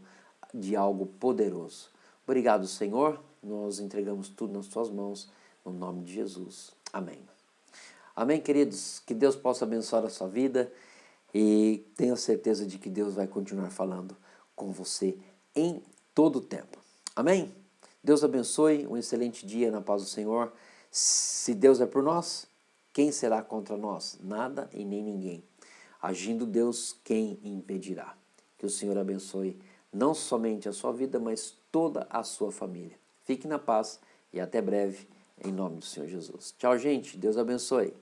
de algo poderoso. Obrigado, Senhor. Nós entregamos tudo nas Tuas mãos, no nome de Jesus. Amém. Amém, queridos? Que Deus possa abençoar a sua vida e tenha certeza de que Deus vai continuar falando com você em todo o tempo. Amém? Deus abençoe, um excelente dia na paz do Senhor. Se Deus é por nós, quem será contra nós? Nada e nem ninguém. Agindo Deus, quem impedirá? Que o Senhor abençoe não somente a sua vida, mas toda a sua família. Fique na paz e até breve, em nome do Senhor Jesus. Tchau, gente. Deus abençoe.